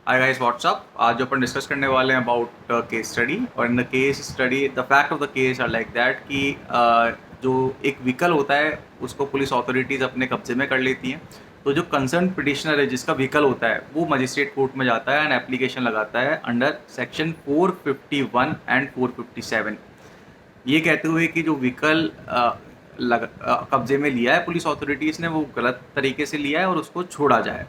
Hi guys what's up. आज जो अपन discuss करने वाले हैं अबाउट केस स्टडी, और in the case study the fact of the case are like that कि जो एक व्हीकल होता है उसको पुलिस अथॉरिटीज़ अपने कब्जे में कर लेती हैं। तो जो कंसर्न पिटिशनर है जिसका व्हीकल होता है वो मजिस्ट्रेट कोर्ट में जाता है एंड एप्लीकेशन लगाता है अंडर सेक्शन 451 एंड 457, ये कहते हुए कि जो व्हीकल कब्जे में लिया है पुलिस अथॉरिटीज़ ने वो गलत तरीके से लिया है और उसको छोड़ा जाए।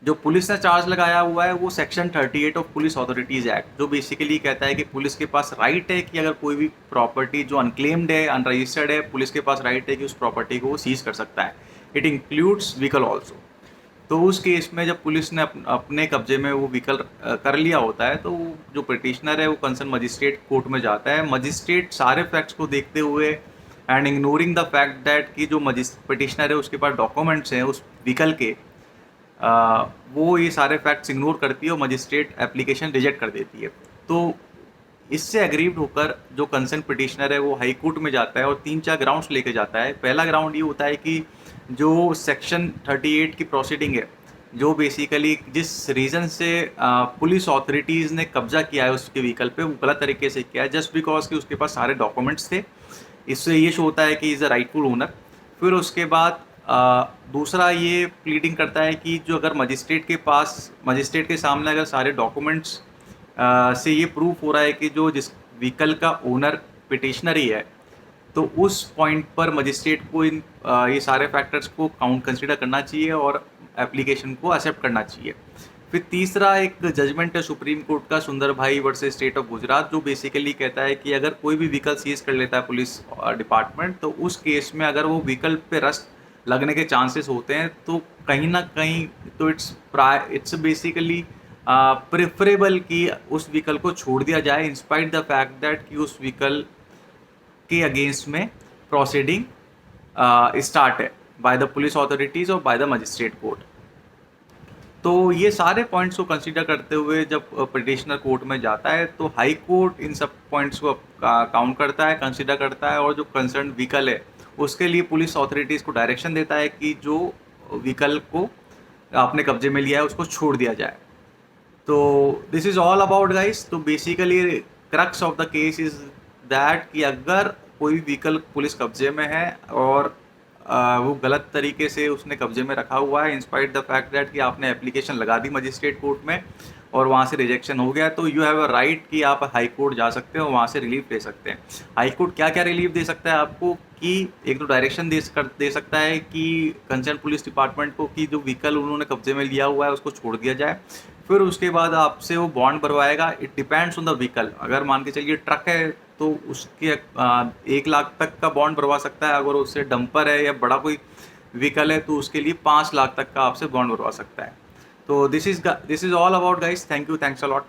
जो पुलिस ने चार्ज लगाया हुआ है वो section 38 of police authorities act, जो बेसिकली कहता है कि पुलिस के पास राइट है कि अगर कोई भी प्रॉपर्टी जो अनक्लेम्ड है, अनरजिस्टर्ड है, पुलिस के पास राइट है कि उस प्रॉपर्टी को वो सीज कर सकता है। It includes vehicle also. तो उस केस में जब पुलिस ने अपने कब्जे में वो व्हीकल कर लिया होता है तो जो पिटिशनर है वो कंसर्न मजिस्ट्रेट कोर्ट में जाता है। मजिस्ट्रेट सारे फैक्ट्स को देखते हुए and ignoring the fact that कि जो पिटिशनर है उसके पास डॉक्यूमेंट्स हैं उस व्हीकल के, वो ये सारे फैक्ट्स इग्नोर करती है और मजिस्ट्रेट एप्लीकेशन रिजेक्ट कर देती है। तो इससे एग्रीव्ड होकर जो कंसर्न पिटिशनर है वो हाई कोर्ट में जाता है और 3-4 ग्राउंड्स लेके जाता है। पहला ग्राउंड ये होता है कि जो सेक्शन 38 की प्रोसीडिंग है, जो बेसिकली जिस रीज़न से पुलिस अथॉरिटीज़ ने कब्जा किया है उसके व्हीकल पे, वो गलत तरीके से किया है जस्ट बिकॉज कि उसके पास सारे डॉक्यूमेंट्स थे। इससे ये शो होता है कि इज़ अ राइटफुल ओनर। फिर उसके बाद दूसरा ये प्लीडिंग करता है कि जो अगर मजिस्ट्रेट के सामने अगर सारे डॉक्यूमेंट्स से ये प्रूफ हो रहा है कि जो जिस व्हीकल का ओनर पिटिशनर ही है, तो उस पॉइंट पर मजिस्ट्रेट को ये सारे फैक्टर्स को कंसिडर करना चाहिए और एप्लीकेशन को एक्सेप्ट करना चाहिए। फिर तीसरा एक जजमेंट है सुप्रीम कोर्ट का, सुंदर भाई वर्सेस स्टेट ऑफ गुजरात, जो बेसिकली कहता है कि अगर कोई भी व्हीकल सीज कर लेता है पुलिस डिपार्टमेंट, तो उस केस में अगर वो व्हीकल पे रस्ट लगने के चांसेस होते हैं तो कहीं ना कहीं तो इट्स बेसिकली प्रेफरेबल कि उस व्हीकल को छोड़ दिया जाए इंस्पाइट द फैक्ट दैट कि उस व्हीकल के अगेंस्ट में प्रोसीडिंग स्टार्ट है बाय द पुलिस अथॉरिटीज़ और बाय द मजिस्ट्रेट कोर्ट। तो ये सारे पॉइंट्स को कंसीडर करते हुए जब पिटिशनर कोर्ट में जाता है तो हाई कोर्ट इन सब पॉइंट्स को काउंट करता है, कंसीडर करता है, और जो कंसर्न व्हीकल है उसके लिए पुलिस अथॉरिटीज़ को डायरेक्शन देता है कि जो व्हीकल को आपने कब्जे में लिया है उसको छोड़ दिया जाए। तो this is all about guys. तो basically crux of the case is that कि अगर कोई व्हीकल पुलिस कब्जे में है और वो गलत तरीके से उसने कब्जे में रखा हुआ है इंस्पाइट द फैक्ट दैट कि आपने एप्लीकेशन लगा दी मजिस्ट्रेट कोर्ट में और वहाँ से रिजेक्शन हो गया, तो यू हैव अ राइट कि आप हाई कोर्ट जा सकते हो, वहाँ से रिलीफ ले सकते हैं। हाई कोर्ट क्या क्या रिलीफ दे सकता है आपको कि एक तो डायरेक्शन दे सकता है कि कंसर्न पुलिस डिपार्टमेंट को कि जो व्हीकल उन्होंने कब्जे में लिया हुआ है उसको छोड़ दिया जाए। फिर उसके बाद आपसे वो बॉन्ड भरवाएगा। It depends on the vehicle. अगर मान के चलिए ट्रक है तो उसके 1 लाख तक का बॉन्ड भरवा सकता है। अगर उससे डंपर है या बड़ा कोई व्हीकल है तो उसके लिए 5 लाख तक का आपसे बॉन्ड भरवा सकता है। तो this is all about guys. Thank you, thanks a lot.